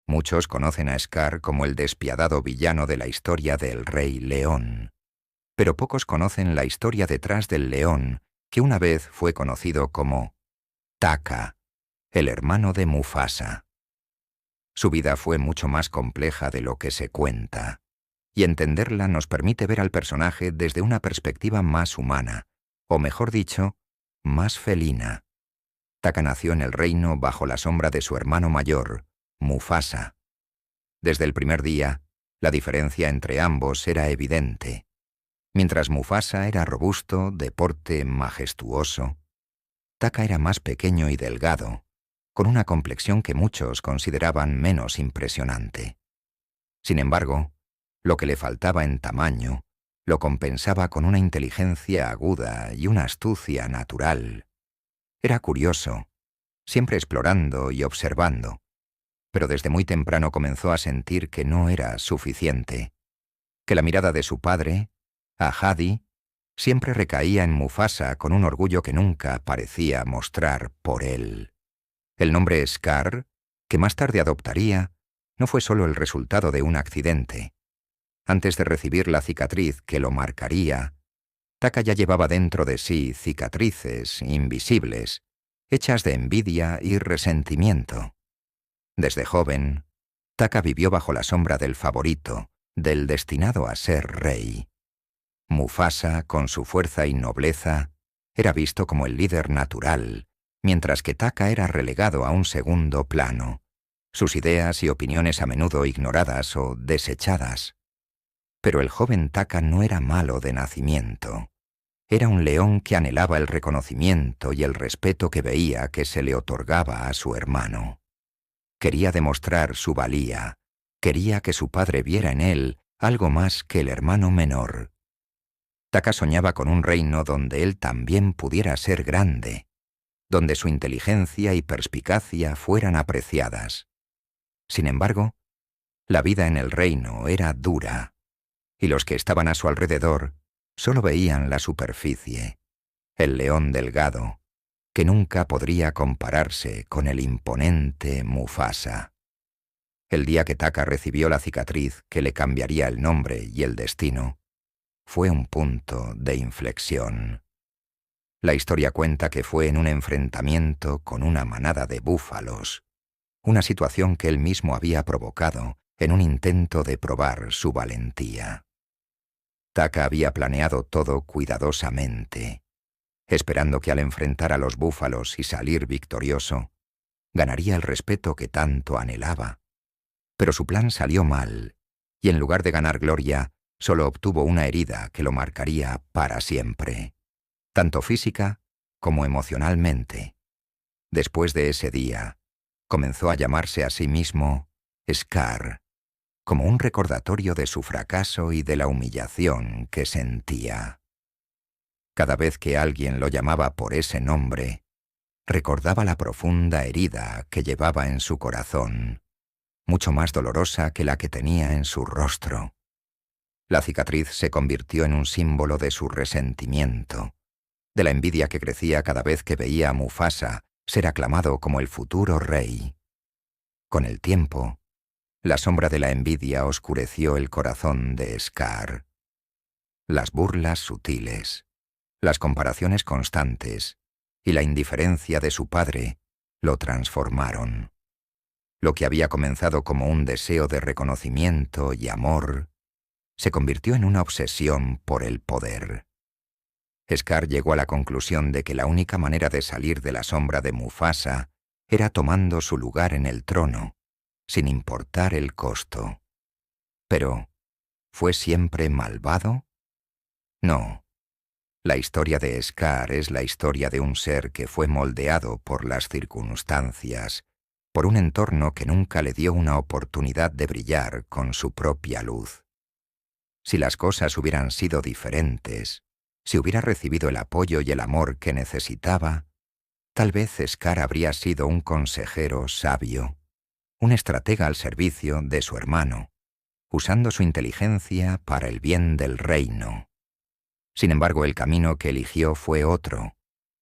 Muchos conocen a Scar como el despiadado villano de la historia del Rey León, pero pocos conocen la historia detrás del león, que una vez fue conocido como Taka, el hermano de Mufasa. Su vida fue mucho más compleja de lo que se cuenta, y entenderla nos permite ver al personaje desde una perspectiva más humana, o mejor dicho, más felina. Taka nació en el reino bajo la sombra de su hermano mayor, Mufasa. Desde el primer día, la diferencia entre ambos era evidente. Mientras Mufasa era robusto, de porte majestuoso, Taka era más pequeño y delgado, con una complexión que muchos consideraban menos impresionante. Sin embargo, lo que le faltaba en tamaño, lo compensaba con una inteligencia aguda y una astucia natural. Era curioso, siempre explorando y observando, pero desde muy temprano comenzó a sentir que no era suficiente, que la mirada de su padre, Ahadi, siempre recaía en Mufasa con un orgullo que nunca parecía mostrar por él. El nombre Scar, que más tarde adoptaría, no fue solo el resultado de un accidente. Antes de recibir la cicatriz que lo marcaría, Taka ya llevaba dentro de sí cicatrices invisibles, hechas de envidia y resentimiento. Desde joven, Taka vivió bajo la sombra del favorito, del destinado a ser rey. Mufasa, con su fuerza y nobleza, era visto como el líder natural, mientras que Taka era relegado a un segundo plano, sus ideas y opiniones a menudo ignoradas o desechadas. Pero el joven Taka no era malo de nacimiento. Era un león que anhelaba el reconocimiento y el respeto que veía que se le otorgaba a su hermano. Quería demostrar su valía, quería que su padre viera en él algo más que el hermano menor. Taka soñaba con un reino donde él también pudiera ser grande, donde su inteligencia y perspicacia fueran apreciadas. Sin embargo, la vida en el reino era dura, y los que estaban a su alrededor solo veían la superficie, el león delgado, que nunca podría compararse con el imponente Mufasa. El día que Taka recibió la cicatriz que le cambiaría el nombre y el destino, fue un punto de inflexión. La historia cuenta que fue en un enfrentamiento con una manada de búfalos, una situación que él mismo había provocado en un intento de probar su valentía. Taka había planeado todo cuidadosamente, esperando que al enfrentar a los búfalos y salir victorioso, ganaría el respeto que tanto anhelaba. Pero su plan salió mal, y en lugar de ganar gloria, solo obtuvo una herida que lo marcaría para siempre, tanto física como emocionalmente. Después de ese día, comenzó a llamarse a sí mismo Scar, como un recordatorio de su fracaso y de la humillación que sentía. Cada vez que alguien lo llamaba por ese nombre, recordaba la profunda herida que llevaba en su corazón, mucho más dolorosa que la que tenía en su rostro. La cicatriz se convirtió en un símbolo de su resentimiento, de la envidia que crecía cada vez que veía a Mufasa ser aclamado como el futuro rey. Con el tiempo, la sombra de la envidia oscureció el corazón de Scar. Las burlas sutiles, las comparaciones constantes y la indiferencia de su padre lo transformaron. Lo que había comenzado como un deseo de reconocimiento y amor se convirtió en una obsesión por el poder. Scar llegó a la conclusión de que la única manera de salir de la sombra de Mufasa era tomando su lugar en el trono, sin importar el costo. Pero, ¿fue siempre malvado? No. La historia de Scar es la historia de un ser que fue moldeado por las circunstancias, por un entorno que nunca le dio una oportunidad de brillar con su propia luz. Si las cosas hubieran sido diferentes, si hubiera recibido el apoyo y el amor que necesitaba, tal vez Scar habría sido un consejero sabio, un estratega al servicio de su hermano, usando su inteligencia para el bien del reino. Sin embargo, el camino que eligió fue otro,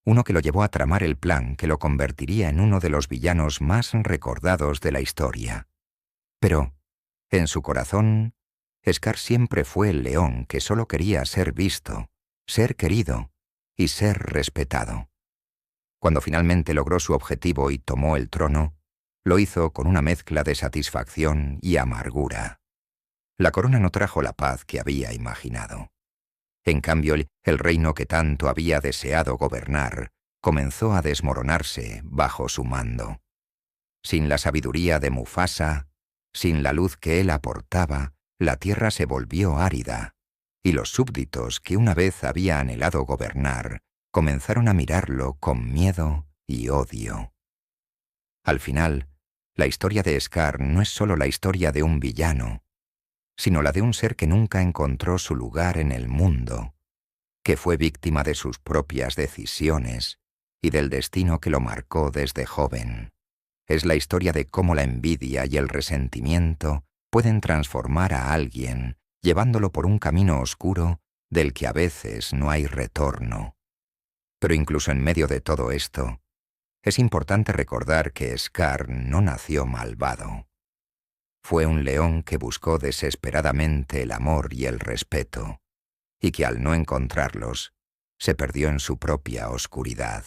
uno que lo llevó a tramar el plan que lo convertiría en uno de los villanos más recordados de la historia. Pero, en su corazón, Scar siempre fue el león que solo quería ser visto, ser querido y ser respetado. Cuando finalmente logró su objetivo y tomó el trono, lo hizo con una mezcla de satisfacción y amargura. La corona no trajo la paz que había imaginado. En cambio, el reino que tanto había deseado gobernar comenzó a desmoronarse bajo su mando. Sin la sabiduría de Mufasa, sin la luz que él aportaba, la tierra se volvió árida, y los súbditos que una vez había anhelado gobernar comenzaron a mirarlo con miedo y odio. Al final, la historia de Scar no es solo la historia de un villano, sino la de un ser que nunca encontró su lugar en el mundo, que fue víctima de sus propias decisiones y del destino que lo marcó desde joven. Es la historia de cómo la envidia y el resentimiento pueden transformar a alguien, llevándolo por un camino oscuro del que a veces no hay retorno. Pero incluso en medio de todo esto, es importante recordar que Scar no nació malvado. Fue un león que buscó desesperadamente el amor y el respeto, y que al no encontrarlos, se perdió en su propia oscuridad.